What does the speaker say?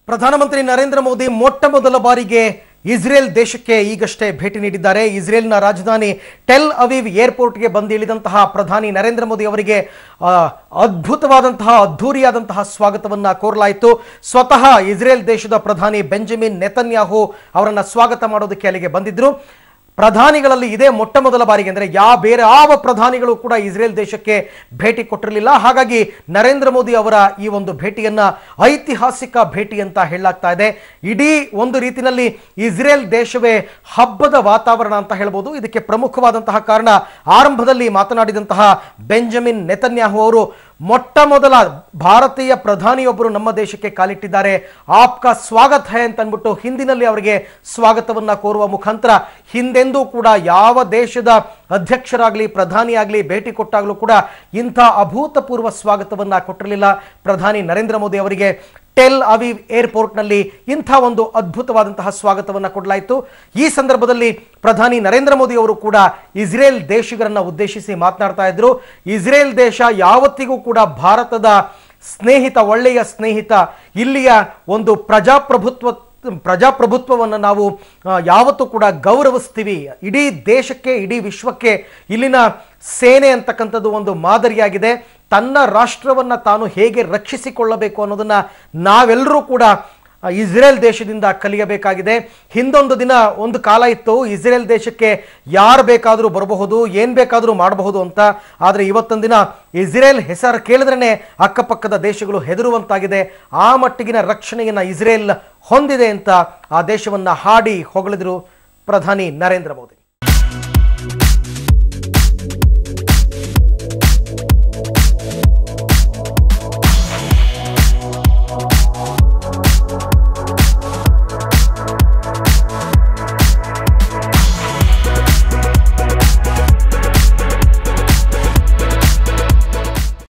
ಪ್ರಧಾನಮಂತ್ರಿ ನರೇಂದ್ರ ಮೋದಿ ಮೊಟ್ಟ ಮೊದಲ ಬಾರಿಗೆ ಇಸ್ರೇಲ್ ದೇಶಕ್ಕೆ ಈಗಷ್ಟೇ ಭೇಟಿ ನೀಡಿದ್ದಾರೆ. ಇಸ್ರೇಲ್ನ ರಾಜಧಾನಿ ಟೆಲ್ ಅವೀವ್ ಏರ್ಪೋರ್ಟ್ಗೆ ಬಂದಿಳಿದಂತಹ ಪ್ರಧಾನಿ ನರೇಂದ್ರ ಮೋದಿ ಅವರಿಗೆ ಅದ್ಭುತವಾದಂತಹ ಅದ್ಧೂರಿಯಾದಂತಹ ಸ್ವಾಗತವನ್ನ ಕೋರಲಾಯಿತು. ಸ್ವತಃ ಇಸ್ರೇಲ್ ದೇಶದ ಪ್ರಧಾನಿ ಬೆಂಜಮಿನ್ ನೆತನ್ಯಾಹು ಅವರನ್ನ ಸ್ವಾಗತ ಮಾಡೋದಕ್ಕೆ ಅಲ್ಲಿಗೆ ಬಂದಿದ್ರು. ಪ್ರಧಾನಿಗಳಲ್ಲಿ ಇದೇ ಮೊಟ್ಟ ಮೊದಲ ಬಾರಿಗೆ ಅಂದರೆ ಬೇರೆ ಯಾವ ಪ್ರಧಾನಿಗಳು ಕೂಡ ಇಸ್ರೇಲ್ ದೇಶಕ್ಕೆ ಭೇಟಿ ಕೊಟ್ಟಿರಲಿಲ್ಲ. ಹಾಗಾಗಿ ನರೇಂದ್ರ ಮೋದಿ ಅವರ ಈ ಒಂದು ಭೇಟಿಯನ್ನ ಐತಿಹಾಸಿಕ ಭೇಟಿ ಅಂತ ಹೇಳಲಾಗ್ತಾ ಇದೆ. ಇಡೀ ಒಂದು ರೀತಿಯಲ್ಲಿ ಇಸ್ರೇಲ್ ದೇಶವೇ ಹಬ್ಬದ ವಾತಾವರಣ ಅಂತ ಹೇಳ್ಬೋದು. ಇದಕ್ಕೆ ಪ್ರಮುಖವಾದಂತಹ ಕಾರಣ, ಆರಂಭದಲ್ಲಿ ಮಾತನಾಡಿದಂತಹ ಬೆಂಜಮಿನ್ ನೆತನ್ಯಾಹು ಅವರು ಮೊಟ್ಟ ಮೊದಲ ಭಾರತೀಯ ಪ್ರಧಾನಿಯೊಬ್ಬರು ನಮ್ಮ ದೇಶಕ್ಕೆ ಕಾಲಿಟ್ಟಿದ್ದಾರೆ, ಆಪ್ಕಾ ಸ್ವಾಗತ ಹೈ ಅಂತ ಅಂದ್ಬಿಟ್ಟು ಹಿಂದಿನಲ್ಲಿ ಅವರಿಗೆ ಸ್ವಾಗತವನ್ನ ಕೋರುವ ಮುಖಾಂತರ ಹಿಂದೆಂದೂ ಕೂಡ ಯಾವ ದೇಶದ ಅಧ್ಯಕ್ಷರಾಗಲಿ ಪ್ರಧಾನಿಯಾಗಲಿ ಭೇಟಿ ಕೊಟ್ಟಾಗಲೂ ಕೂಡ ಇಂಥ ಅಭೂತಪೂರ್ವ ಸ್ವಾಗತವನ್ನ ಕೊಟ್ಟಿರಲಿಲ್ಲ. ಪ್ರಧಾನಿ ನರೇಂದ್ರ ಮೋದಿ ಅವರಿಗೆ ಟೆಲ್ ಅವೀವ್ ಏರ್ಪೋರ್ಟ್ನಲ್ಲಿ ಇಂಥ ಒಂದು ಅದ್ಭುತವಾದಂತಹ ಸ್ವಾಗತವನ್ನು ಕೊಡಲಾಯಿತು. ಈ ಸಂದರ್ಭದಲ್ಲಿ ಪ್ರಧಾನಿ ನರೇಂದ್ರ ಮೋದಿ ಅವರು ಕೂಡ ಇಸ್ರೇಲ್ ದೇಶಿಗರನ್ನ ಉದ್ದೇಶಿಸಿ ಮಾತನಾಡ್ತಾ ಇದ್ರು. ಇಸ್ರೇಲ್ ದೇಶ ಯಾವತ್ತಿಗೂ ಕೂಡ ಭಾರತದ ಸ್ನೇಹಿತ, ಒಳ್ಳೆಯ ಸ್ನೇಹಿತ. ಇಲ್ಲಿಯ ಒಂದು ಪ್ರಜಾಪ್ರಭುತ್ವವನ್ನು ನಾವು ಯಾವತ್ತೂ ಕೂಡ ಗೌರವಿಸ್ತೀವಿ. ಇಡೀ ದೇಶಕ್ಕೆ, ಇಡೀ ವಿಶ್ವಕ್ಕೆ ಇಲ್ಲಿನ ಸೇನೆ ಅಂತಕ್ಕಂಥದ್ದು ಒಂದು ಮಾದರಿಯಾಗಿದೆ. ತನ್ನ ರಾಷ್ಟ್ರವನ್ನು ತಾನು ಹೇಗೆ ರಕ್ಷಿಸಿಕೊಳ್ಳಬೇಕು ಅನ್ನೋದನ್ನ ನಾವೆಲ್ಲರೂ ಕೂಡ ಇಸ್ರೇಲ್ ದೇಶದಿಂದ ಕಲಿಯಬೇಕಾಗಿದೆ. ಹಿಂದೊಂದು ದಿನ ಒಂದು ಕಾಲ ಇತ್ತು, ಇಸ್ರೇಲ್ ದೇಶಕ್ಕೆ ಯಾರು ಬೇಕಾದರೂ ಬರಬಹುದು, ಏನು ಬೇಕಾದರೂ ಮಾಡಬಹುದು ಅಂತ. ಆದರೆ ಇವತ್ತೊಂದು ದಿನ ಇಸ್ರೇಲ್ ಹೆಸರು ಕೇಳಿದ್ರೇ ಅಕ್ಕಪಕ್ಕದ ದೇಶಗಳು ಹೆದರುವಂತಾಗಿದೆ. ಆ ಮಟ್ಟಿಗಿನ ರಕ್ಷಣೆಯನ್ನು ಇಸ್ರೇಲ್ ಹೊಂದಿದೆ ಅಂತ ಆ ದೇಶವನ್ನು ಹಾಡಿ ಹೊಗಳಿದ್ರು ಪ್ರಧಾನಿ ನರೇಂದ್ರ ಮೋದಿ.